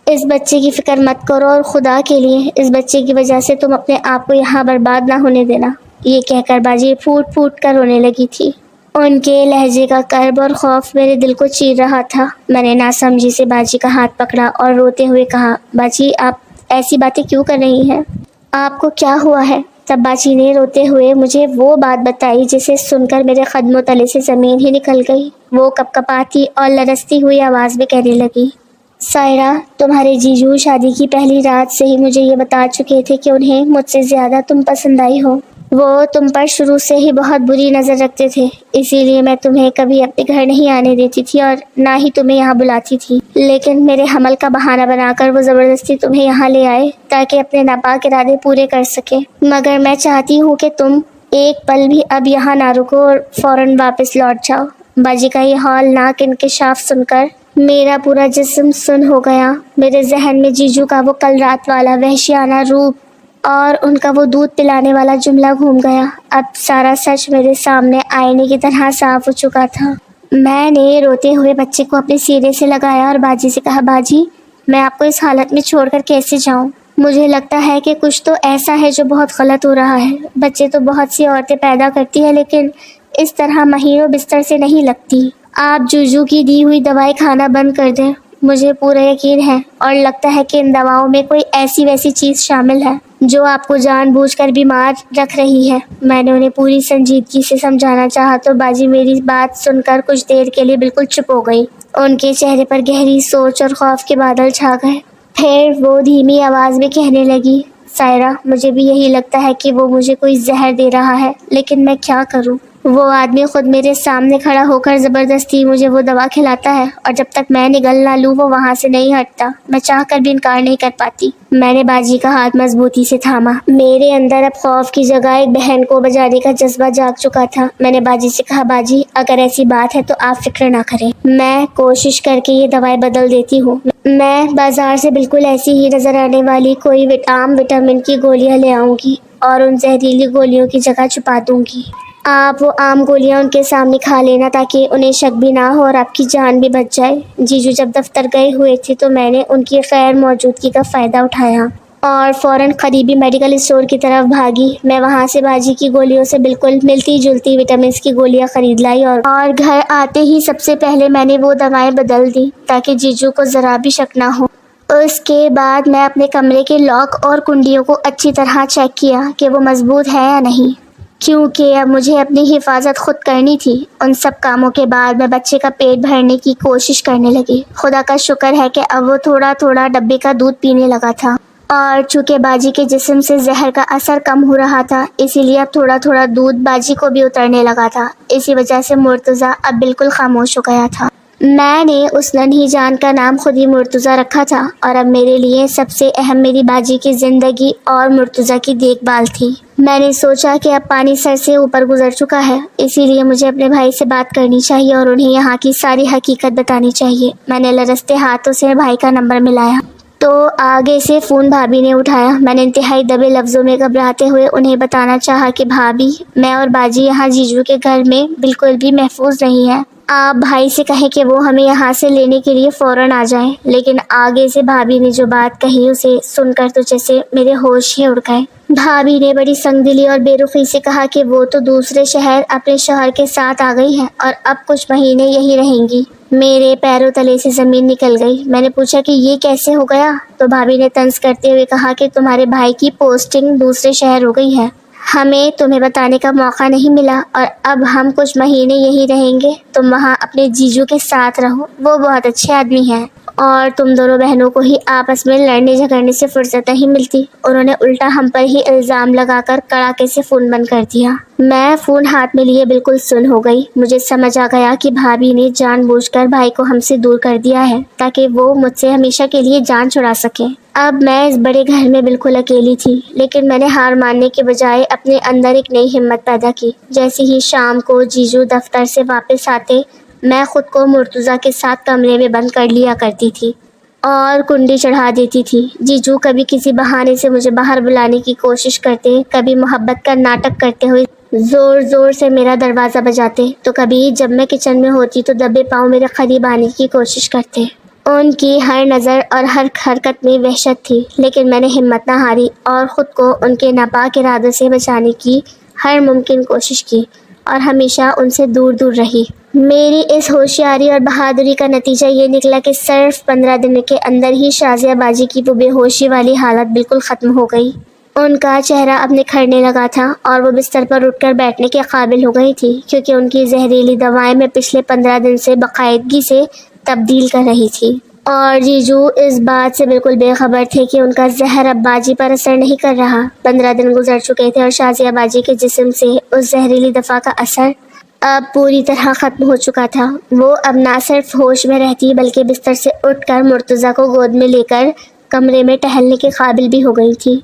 اس بچے کی فکر مت کرو اور خدا کے لیے اس بچے کی وجہ سے تم اپنے آپ کو یہاں برباد نہ ہونے دینا۔ یہ کہہ کر باجی پھوٹ پھوٹ کر رونے لگی تھی۔ ان کے لہجے کا کرب اور خوف میرے دل کو چیر رہا تھا۔ میں نے ناسمجھی سے باجی کا ہاتھ پکڑا اور روتے ہوئے کہا، باجی آپ ایسی باتیں کیوں کر رہی ہیں؟ آپ کو کیا ہوا ہے؟ تب باجی نے روتے ہوئے مجھے وہ بات بتائی جسے سن کر میرے قدموں تلے سے زمین ہی نکل گئی۔ وہ کپکپاتی اور لرزتی ہوئی آواز میں کہنے لگی، سائرہ، تمہارے جیجو شادی کی پہلی رات سے ہی مجھے یہ بتا چکے تھے کہ انہیں مجھ سے زیادہ تم پسند آئی ہو۔ وہ تم پر شروع سے ہی بہت بری نظر رکھتے تھے، اسی لیے میں تمہیں کبھی اپنے گھر نہیں آنے دیتی تھی اور نہ ہی تمہیں یہاں بلاتی تھی، لیکن میرے حمل کا بہانہ بنا کر وہ زبردستی تمہیں یہاں لے آئے تاکہ اپنے ناپاک ارادے پورے کر سکے۔ مگر میں چاہتی ہوں کہ تم ایک پل بھی اب یہاں نہ رکو اور فوراً واپس لوٹ جاؤ۔ باجی کا یہ ہولناک انکشاف سن کر میرا پورا جسم سن ہو گیا۔ میرے ذہن میں جیجو کا وہ کل رات والا وحشیانہ روپ اور ان کا وہ دودھ پلانے والا جملہ گھوم گیا۔ اب سارا سچ میرے سامنے آئینے کی طرح صاف ہو چکا تھا۔ میں نے روتے ہوئے بچے کو اپنے سینے سے لگایا اور باجی سے کہا، باجی میں آپ کو اس حالت میں چھوڑ کر کیسے جاؤں؟ مجھے لگتا ہے کہ کچھ تو ایسا ہے جو بہت غلط ہو رہا ہے۔ بچے تو بہت سی عورتیں پیدا کرتی ہیں لیکن اس طرح مہینوں بستر سے نہیں لگتی۔ آپ جوجو کی دی ہوئی دوائی کھانا بند کر دیں۔ مجھے پورا یقین ہے اور لگتا ہے کہ ان دواؤں میں کوئی ایسی ویسی چیز شامل ہے جو آپ کو جان بوجھ کر بیمار رکھ رہی ہے۔ میں نے انہیں پوری سنجیدگی سے سمجھانا چاہا تو باجی میری بات سن کر کچھ دیر کے لیے بالکل چپ ہو گئی۔ ان کے چہرے پر گہری سوچ اور خوف کے بادل چھا گئے۔ پھر وہ دھیمی آواز میں کہنے لگی، سائرہ مجھے بھی یہی لگتا ہے کہ وہ مجھے کوئی زہر دے رہا ہے، لیکن میں کیا کروں؟ وہ آدمی خود میرے سامنے کھڑا ہو کر زبردستی مجھے وہ دوا کھلاتا ہے اور جب تک میں نگل نہ لوں وہ وہاں سے نہیں ہٹتا۔ میں چاہ کر بھی انکار نہیں کر پاتی۔ میں نے باجی کا ہاتھ مضبوطی سے تھاما۔ میرے اندر اب خوف کی جگہ ایک بہن کو بجانے کا جذبہ جاگ چکا تھا۔ میں نے باجی سے کہا، باجی اگر ایسی بات ہے تو آپ فکر نہ کریں، میں کوشش کر کے یہ دوائی بدل دیتی ہوں۔ میں بازار سے بالکل ایسی ہی نظر آنے والی کوئی عام وٹامن کی گولیاں لے آؤں گی اور ان زہریلی گولیوں کی جگہ چھپا دوں گی۔ آپ وہ عام گولیاں ان کے سامنے کھا لینا تاکہ انہیں شک بھی نہ ہو اور آپ کی جان بھی بچ جائے۔ جیجو جب دفتر گئے ہوئے تھے تو میں نے ان کی غیر موجودگی کا فائدہ اٹھایا اور فوراً قریبی میڈیکل اسٹور کی طرف بھاگی۔ میں وہاں سے باجی کی گولیوں سے بالکل ملتی جلتی وٹامنس کی گولیاں خرید لائی اور گھر آتے ہی سب سے پہلے میں نے وہ دوائیں بدل دی تاکہ جیجو کو ذرا بھی شک نہ ہو۔ اس کے بعد میں اپنے کمرے کے لاک اور کنڈیوں کو اچھی طرح چیک کیا کہ وہ مضبوط ہے یا نہیں، کیونکہ اب مجھے اپنی حفاظت خود کرنی تھی۔ ان سب کاموں کے بعد میں بچے کا پیٹ بھرنے کی کوشش کرنے لگی۔ خدا کا شکر ہے کہ اب وہ تھوڑا تھوڑا ڈبے کا دودھ پینے لگا تھا اور چونکہ باجی کے جسم سے زہر کا اثر کم ہو رہا تھا اسی لیے اب تھوڑا تھوڑا دودھ باجی کو بھی اترنے لگا تھا۔ اسی وجہ سے مرتضیٰ اب بالکل خاموش ہو گیا تھا۔ میں نے اس ننھی جان کا نام خود ہی مرتضیٰ رکھا تھا اور اب میرے لیے سب سے اہم میری باجی کی زندگی اور مرتضیٰ کی دیکھ بھال تھی۔ میں نے سوچا کہ اب پانی سر سے اوپر گزر چکا ہے، اسی لیے مجھے اپنے بھائی سے بات کرنی چاہیے اور انہیں یہاں کی ساری حقیقت بتانی چاہیے۔ میں نے لرزتے ہاتھوں سے بھائی کا نمبر ملایا تو آگے سے فون بھابھی نے اٹھایا۔ میں نے انتہائی دبے لفظوں میں گھبراتے ہوئے انہیں بتانا چاہا کہ بھابھی، میں اور باجی یہاں جیجو کے گھر میں بالکل بھی محفوظ نہیں ہیں۔ آپ بھائی سے کہیں کہ وہ ہمیں یہاں سے لینے کے لیے فوراً آ جائیں۔ لیکن آگے سے بھابھی نے جو بات کہی اسے سن کر تو جیسے میرے ہوش ہی اڑ گئے۔ بھابھی نے بڑی سنگ دلی اور بے رخی سے کہا کہ وہ تو دوسرے شہر اپنے شوہر کے ساتھ آ گئی ہیں اور اب کچھ مہینے یہی رہیں گی۔ میرے پیروں تلے سے زمین نکل گئی۔ میں نے پوچھا کہ یہ کیسے ہو گیا؟ تو بھابھی نے طنز کرتے ہوئے کہا کہ تمہارے بھائی کی پوسٹنگ دوسرے شہر ہو گئی ہے، ہمیں تمہیں بتانے کا موقع نہیں ملا اور اب ہم کچھ مہینے یہی رہیں گے۔ تم وہاں اپنے جیجو کے ساتھ رہو، وہ بہت اچھے آدمی ہیں اور تم دونوں بہنوں کو ہی آپس میں لڑنے جھگڑنے سے فرصت نہیں ملتی۔ انہوں نے الٹا ہم پر ہی الزام لگا کر کڑاکے سے فون بند کر دیا۔ میں فون ہاتھ میں لیے بالکل سن ہو گئی۔ مجھے سمجھ آ گیا کہ بھابھی نے جان بوجھ کر بھائی کو ہم سے دور کر دیا ہے تاکہ وہ مجھ سے ہمیشہ کے لیے جان چھڑا سکے۔ اب میں اس بڑے گھر میں بالکل اکیلی تھی، لیکن میں نے ہار ماننے کے بجائے اپنے اندر ایک نئی ہمت پیدا کی۔ جیسے ہی شام کو جیجو دفتر سے واپس آتے میں خود کو مرتضیٰ کے ساتھ کمرے میں بند کر لیا کرتی تھی اور کنڈی چڑھا دیتی تھی۔ جیجو کبھی کسی بہانے سے مجھے باہر بلانے کی کوشش کرتے، کبھی محبت کا ناٹک کرتے ہوئے زور زور سے میرا دروازہ بجاتے، تو کبھی جب میں کچن میں ہوتی تو دبے پاؤں میرے قریب آنے کی کوشش کرتے۔ ان کی ہر نظر اور ہر حرکت میں وحشت تھی، لیکن میں نے ہمت نہ ہاری اور خود کو ان کے ناپاک ارادوں سے بچانے کی ہر ممکن کوشش کی اور ہمیشہ ان سے دور دور رہی۔ میری اس ہوشیاری اور بہادری کا نتیجہ یہ نکلا کہ صرف 15 دن کے اندر ہی شازیہ باجی کی وہ بے ہوشی والی حالت بالکل ختم ہو گئی۔ ان کا چہرہ اب نکھرنے لگا تھا اور وہ بستر پر اٹھ کر بیٹھنے کے قابل ہو گئی تھی، کیونکہ ان کی زہریلی دوائیں میں پچھلے 15 دن سے باقاعدگی سے تبدیل کر رہی تھی، اور جیجو اس بات سے بالکل بے خبر تھے کہ ان کا زہر اب باجی پر اثر نہیں کر رہا۔ 15 دن گزر چکے تھے اور شازیہ باجی کے جسم سے اس زہریلی دوا کا اثر اب پوری طرح ختم ہو چکا تھا۔ وہ اب نہ صرف ہوش میں رہتی بلکہ بستر سے اٹھ کر مرتضیٰ کو گود میں لے کر کمرے میں ٹہلنے کے قابل بھی ہو گئی تھی۔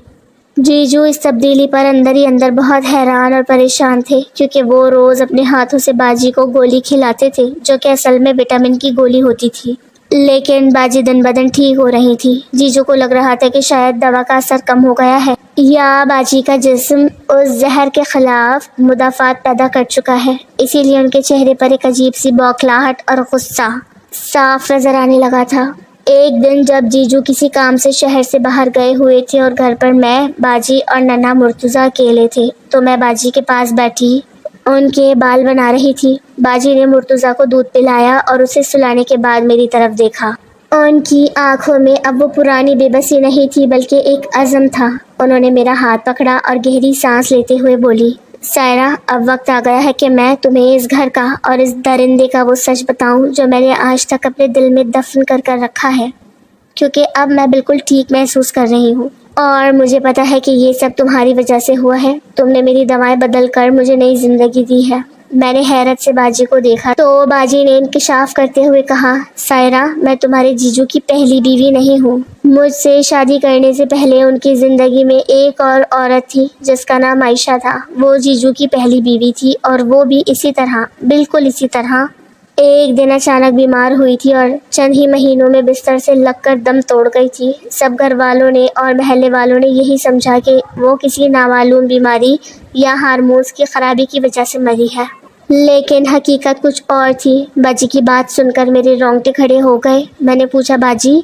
جیجو اس تبدیلی پر اندر ہی اندر بہت حیران اور پریشان تھے، کیونکہ وہ روز اپنے ہاتھوں سے باجی کو گولی کھلاتے تھے جو کہ اصل میں وٹامن کی گولی ہوتی تھی، لیکن باجی دن بدن ٹھیک ہو رہی تھی۔ جیجو کو لگ رہا تھا کہ شاید دوا کا اثر کم ہو گیا ہے یا باجی کا جسم اس زہر کے خلاف مدافعت پیدا کر چکا ہے، اسی لیے ان کے چہرے پر ایک عجیب سی بوکھلاہٹ اور غصہ صاف نظر آنے لگا تھا۔ ایک دن جب جیجو کسی کام سے شہر سے باہر گئے ہوئے تھے اور گھر پر میں، باجی اور ننھا مرتضیٰ اکیلے تھے، تو میں باجی کے پاس بیٹھی ان کے بال بنا رہی تھی۔ باجی نے مرتضیٰ کو دودھ پلایا اور اسے سلانے کے بعد میری طرف دیکھا۔ ان کی آنکھوں میں اب وہ پرانی بے بسی نہیں تھی بلکہ ایک عزم تھا۔ انہوں نے میرا ہاتھ پکڑا اور گہری سانس لیتے ہوئے بولی، سائرہ، اب وقت آ گیا ہے کہ میں تمہیں اس گھر کا اور اس درندے کا وہ سچ بتاؤں جو میں نے آج تک اپنے دل میں دفن کر کر رکھا ہے، کیونکہ اب میں بالکل ٹھیک محسوس کر رہی ہوں اور مجھے پتا ہے کہ یہ سب تمہاری وجہ سے ہوا ہے۔ تم نے میری دوائیں بدل کر مجھے نئی زندگی دی ہے۔ میں نے حیرت سے باجی کو دیکھا تو باجی نے انکشاف کرتے ہوئے کہا، سائرہ، میں تمہارے جیجو کی پہلی بیوی نہیں ہوں۔ مجھ سے شادی کرنے سے پہلے ان کی زندگی میں ایک اور عورت تھی جس کا نام عائشہ تھا۔ وہ جیجو کی پہلی بیوی تھی اور وہ بھی اسی طرح، بالکل اسی طرح، ایک دن اچانک بیمار ہوئی تھی اور چند ہی مہینوں میں بستر سے لگ کر دم توڑ گئی تھی۔ سب گھر والوں نے اور محلے والوں نے یہی سمجھا کہ وہ کسی نامعلوم بیماری یا ہارمونز کی خرابی کی وجہ سے مری ہے، لیکن حقیقت کچھ اور تھی۔ باجی کی بات سن کر میرے رونگٹے کھڑے ہو گئے۔ میں نے پوچھا، باجی،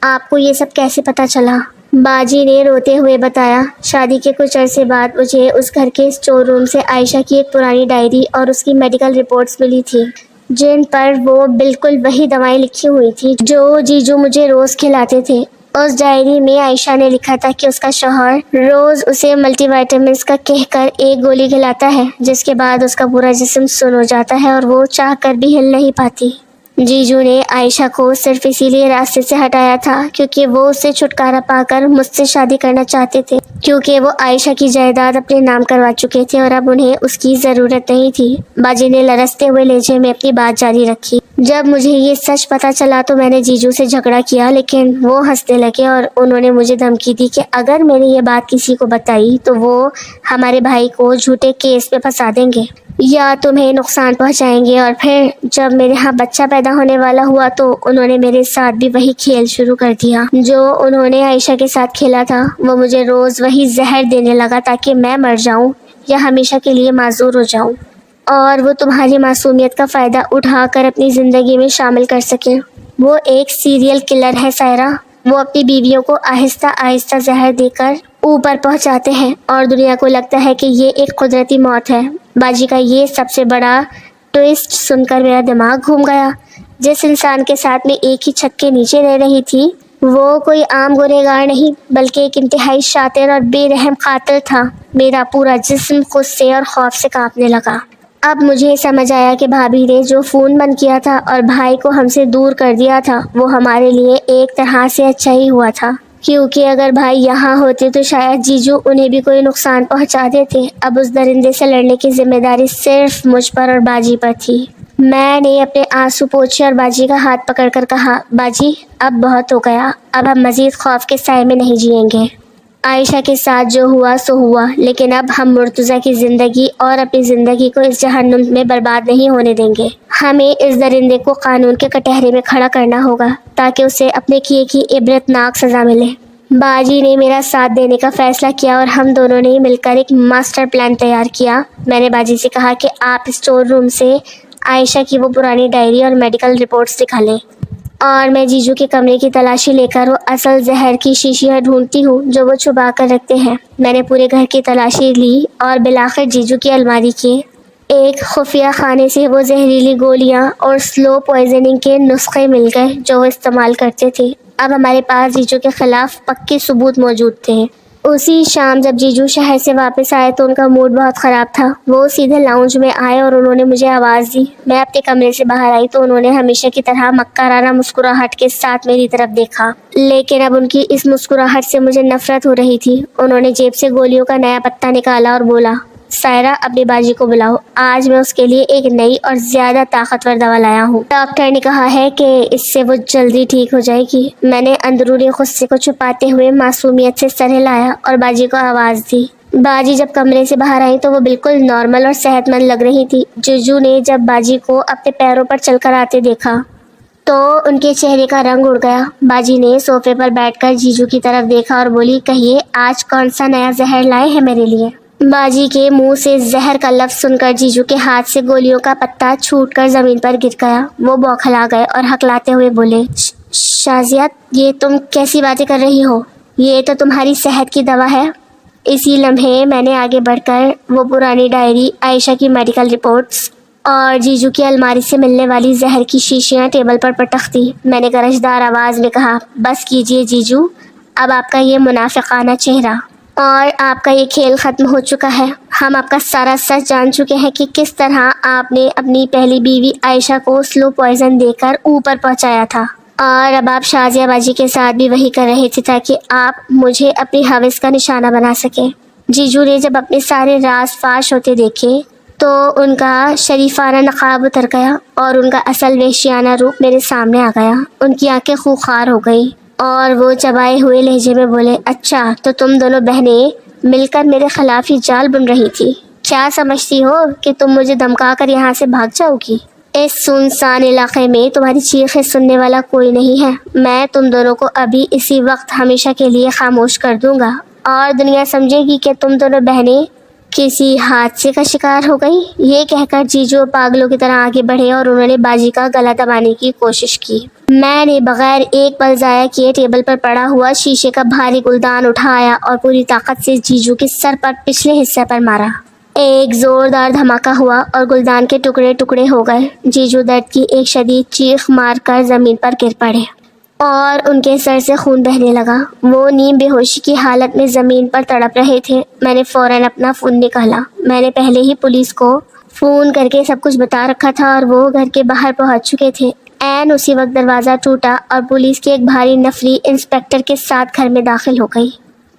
آپ کو یہ سب کیسے پتہ چلا؟ باجی نے روتے ہوئے بتایا، شادی کے کچھ عرصے بعد مجھے اس گھر کے اسٹور روم سے عائشہ کی ایک پرانی ڈائری اور اس کی میڈیکل رپورٹس ملی تھی، جن پر وہ بالکل وہی دوائیں لکھی ہوئی تھی جو جیجو مجھے روز کھلاتے تھے۔ اس ڈائری میں عائشہ نے لکھا تھا کہ اس کا شوہر روز اسے ملٹی وائٹامنز کا کہہ کر ایک گولی کھلاتا ہے، جس کے بعد اس کا پورا جسم سن ہو جاتا ہے اور وہ چاہ کر بھی ہل نہیں پاتی۔ جیجو نے عائشہ کو صرف اسی لیے راستے سے ہٹایا تھا کیونکہ وہ اس سے چھٹکارا پا کر مجھ سے شادی کرنا چاہتے تھے، کیونکہ وہ عائشہ کی جائیداد اپنے نام کروا چکے تھے اور اب انہیں اس کی ضرورت نہیں تھی۔ باجی نے لرزتے ہوئے لہجے میں اپنی بات جاری رکھی، جب مجھے یہ سچ پتا چلا تو میں نے جیجو سے جھگڑا کیا، لیکن وہ ہنسنے لگے اور انہوں نے مجھے دھمکی دی کہ اگر میں نے یہ بات کسی کو بتائی تو وہ ہمارے بھائی کو جھوٹے کیس میں پھنسا دیں گے یا تمہیں نقصان پہنچائیں گے۔ اور پھر جب میرے ہاں بچہ پیدا ہونے والا ہوا تو انہوں نے میرے ساتھ بھی وہی کھیل شروع کر دیا جو انہوں نے عائشہ کے ساتھ کھیلا تھا۔ وہ مجھے روز وہی زہر دینے لگا تاکہ میں مر جاؤں یا ہمیشہ کے لیے معذور ہو جاؤں، اور وہ تمہاری معصومیت کا فائدہ اٹھا کر اپنی زندگی میں شامل کر سکیں۔ وہ ایک سیریل کلر ہے سائرہ۔ وہ اپنی بیویوں کو آہستہ آہستہ زہر دے کر اوپر پہنچاتے ہیں اور دنیا کو لگتا ہے کہ یہ ایک قدرتی موت ہے۔ باجی کا یہ سب سے بڑا ٹوئسٹ سن کر میرا دماغ گھوم گیا۔ جس انسان کے ساتھ میں ایک ہی چھت کے نیچے رہ رہی تھی وہ کوئی عام گنہگار نہیں بلکہ ایک انتہائی شاطر اور بے رحم قاتل تھا۔ میرا پورا جسم غصے اور خوف سے کانپنے لگا۔ اب مجھے سمجھ آیا کہ بھابھی نے جو فون بند کیا تھا اور بھائی کو ہم سے دور کر دیا تھا وہ ہمارے لیے ایک طرح سے اچھا ہی ہوا تھا، کیونکہ اگر بھائی یہاں ہوتے تو شاید جیجو انہیں بھی کوئی نقصان پہنچا دیتے۔ اب اس درندے سے لڑنے کی ذمہ داری صرف مجھ پر اور باجی پر تھی۔ میں نے اپنے آنسو پوچھے اور باجی کا ہاتھ پکڑ کر کہا، باجی، اب بہت ہو گیا، اب ہم مزید خوف کے سائے میں نہیں جئیں گے۔ عائشہ کے ساتھ جو ہوا سو ہوا، لیکن اب ہم مرتضیٰ کی زندگی اور اپنی زندگی کو اس جہنم میں برباد نہیں ہونے دیں گے۔ ہمیں اس درندے کو قانون کے کٹہرے میں کھڑا کرنا ہوگا تاکہ اسے اپنے کیے کی عبرتناک سزا ملے۔ باجی نے میرا ساتھ دینے کا فیصلہ کیا اور ہم دونوں نے مل کر ایک ماسٹر پلان تیار کیا۔ میں نے باجی سے کہا کہ آپ اسٹور روم سے عائشہ کی وہ پرانی ڈائری اور میڈیکل رپورٹس دکھا لیں اور میں جیجو کے کمرے کی تلاشی لے کر وہ اصل زہر کی شیشیاں ڈھونڈتی ہوں جو وہ چھپا کر رکھتے ہیں۔ میں نے پورے گھر کی تلاشی لی اور بالآخر جیجو کی الماری کے ایک خفیہ خانے سے وہ زہریلی گولیاں اور سلو پوائزننگ کے نسخے مل گئے جو وہ استعمال کرتے تھے۔ اب ہمارے پاس جیجو کے خلاف پکے ثبوت موجود تھے۔ اسی شام جب جیجو شہر سے واپس آئے تو ان کا موڈ بہت خراب تھا۔ وہ سیدھے لاؤنج میں آئے اور انہوں نے مجھے آواز دی۔ میں اپنے کمرے سے باہر آئی تو انہوں نے ہمیشہ کی طرح مکارانہ مسکراہٹ کے ساتھ میری طرف دیکھا، لیکن اب ان کی اس مسکراہٹ سے مجھے نفرت ہو رہی تھی۔ انہوں نے جیب سے گولیوں کا نیا پتہ نکالا اور بولا، سائرہ اپنی باجی کو بلاؤ، آج میں اس کے لیے ایک نئی اور زیادہ طاقتور دوا لایا ہوں۔ ڈاکٹر نے کہا ہے کہ اس سے وہ جلدی ٹھیک ہو جائے گی۔ میں نے اندرونی غصے کو چھپاتے ہوئے معصومیت سے سر ہلایا اور باجی کو آواز دی۔ باجی جب کمرے سے باہر آئی تو وہ بالکل نارمل اور صحت مند لگ رہی تھی۔ جیجو نے جب باجی کو اپنے پیروں پر چل کر آتے دیکھا تو ان کے چہرے کا رنگ اڑ گیا۔ باجی نے صوفے پر بیٹھ کر جیجو کی طرف دیکھا اور بولی، کہیے آج کون سا نیا زہر لائے ہیں میرے لیے؟ باجی کے منہ سے زہر کا لفظ سن کر جیجو کے ہاتھ سے گولیوں کا پتہ چھوٹ کر زمین پر گر گیا۔ وہ بوکھلا گئے اور ہکلاتے ہوئے بولے، شازیہ یہ تم کیسی باتیں کر رہی ہو؟ یہ تو تمہاری صحت کی دوا ہے۔ اسی لمحے میں نے آگے بڑھ کر وہ پرانی ڈائری، عائشہ کی میڈیکل رپورٹس اور جیجو کی الماری سے ملنے والی زہر کی شیشیاں ٹیبل پر پٹخ دی۔ میں نے گرجدار آواز میں کہا، بس کیجیے جیجو، اب آپ کا یہ منافقانہ چہرہ اور آپ کا یہ کھیل ختم ہو چکا ہے۔ ہم آپ کا سارا سچ جان چکے ہیں کہ کس طرح آپ نے اپنی پہلی بیوی عائشہ کو سلو پوائزن دے کر اوپر پہنچایا تھا، اور اب آپ شازیہ باجی کے ساتھ بھی وہی کر رہے تھے تاکہ آپ مجھے اپنی ہوس کا نشانہ بنا سکیں۔ جیجو نے جب اپنے سارے راز فاش ہوتے دیکھے تو ان کا شریفانہ نقاب اتر گیا اور ان کا اصل وحشیانہ روپ میرے سامنے آ گیا۔ ان کی آنکھیں خوخار ہو گئیں اور وہ چبائے ہوئے لہجے میں بولے، اچھا تو تم دونوں بہنیں مل کر میرے خلاف ہی جال بن رہی تھی؟ کیا سمجھتی ہو کہ تم مجھے دھمکا کر یہاں سے بھاگ جاؤ گی؟ اس سنسان علاقے میں تمہاری چیخیں سننے والا کوئی نہیں ہے۔ میں تم دونوں کو ابھی اسی وقت ہمیشہ کے لیے خاموش کر دوں گا اور دنیا سمجھے گی کہ تم دونوں بہنیں کسی حادثے کا شکار ہو گئی۔ یہ کہہ کر جیجو پاگلوں کی طرح آگے بڑھے اور انہوں نے باجی کا گلا دبانے کی کوشش کی۔ میں نے بغیر ایک پل ضائع کیے ٹیبل پر پڑا ہوا شیشے کا بھاری گلدان اٹھایا اور پوری طاقت سے جیجو کے سر پر پچھلے حصے پر مارا۔ ایک زوردار دھماکہ ہوا اور گلدان کے ٹکڑے ٹکڑے ہو گئے۔ جیجو درد کی ایک شدید چیخ مار کر زمین پر گر پڑے اور ان کے سر سے خون بہنے لگا۔ وہ نیم بے ہوشی کی حالت میں زمین پر تڑپ رہے تھے۔ میں نے فوراً اپنا فون نکالا۔ میں نے پہلے ہی پولیس کو فون کر کے سب کچھ بتا رکھا تھا اور وہ گھر کے باہر پہنچ چکے تھے۔ عین اسی وقت دروازہ ٹوٹا اور پولیس کی ایک بھاری نفری انسپکٹر کے ساتھ گھر میں داخل ہو گئی۔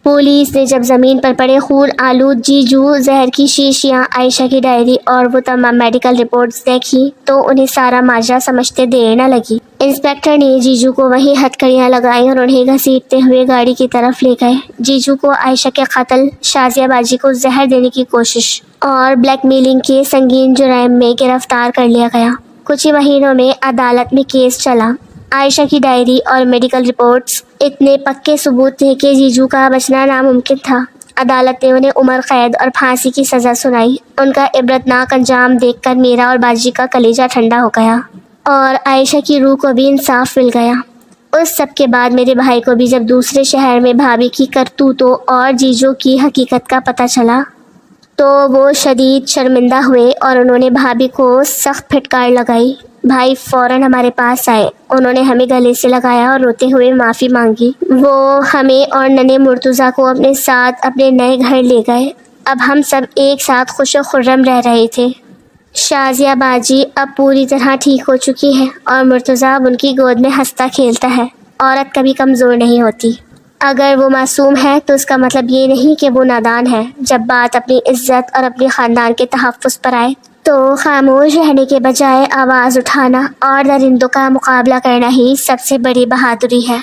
پولیس نے جب زمین پر پڑے خون آلود جیجو، زہر کی شیشیاں، عائشہ کی ڈائری اور وہ تمام میڈیکل رپورٹس دیکھی تو انہیں سارا ماجرا سمجھتے دیر نہ لگی۔ انسپکٹر نے جیجو کو وہیں ہتھکڑیاں لگائیں اور انہیں گھسیٹتے ہوئے گاڑی کی طرف لے گئے۔ جیجو کو عائشہ کے قتل، شازیہ باجی کو زہر دینے کی کوشش اور بلیک میلنگ کے سنگین جرائم میں گرفتار کر لیا گیا۔ کچھ ہی مہینوں میں عدالت میں کیس چلا۔ عائشہ کی ڈائری اور میڈیکل رپورٹس اتنے پکے ثبوت تھے کہ جیجو کا بچنا ناممکن تھا۔ عدالت نے انہیں عمر قید اور پھانسی کی سزا سنائی۔ ان کا عبرتناک انجام دیکھ کر میرا اور باجی کا کلیجہ ٹھنڈا ہو گیا اور عائشہ کی روح کو بھی انصاف مل گیا۔ اس سب کے بعد میرے بھائی کو بھی جب دوسرے شہر میں بھابھی کی کرتوتوں اور جیجو کی حقیقت کا پتہ چلا تو وہ شدید شرمندہ ہوئے اور انہوں نے بھابھی کو سخت پھٹکار لگائی۔ بھائی فوراً ہمارے پاس آئے۔ انہوں نے ہمیں گلے سے لگایا اور روتے ہوئے معافی مانگی۔ وہ ہمیں اور ننھے مرتضیٰ کو اپنے ساتھ اپنے نئے گھر لے گئے۔ اب ہم سب ایک ساتھ خوش و خرم رہ رہے تھے۔ شازیہ باجی اب پوری طرح ٹھیک ہو چکی ہے اور مرتضیٰ اب ان کی گود میں ہنستا کھیلتا ہے۔ عورت کبھی کمزور نہیں ہوتی۔ اگر وہ معصوم ہے تو اس کا مطلب یہ نہیں کہ وہ نادان ہے۔ جب بات اپنی عزت اور اپنے خاندان کے تحفظ پر آئے تو خاموش رہنے کے بجائے آواز اٹھانا اور درندوں کا مقابلہ کرنا ہی سب سے بڑی بہادری ہے۔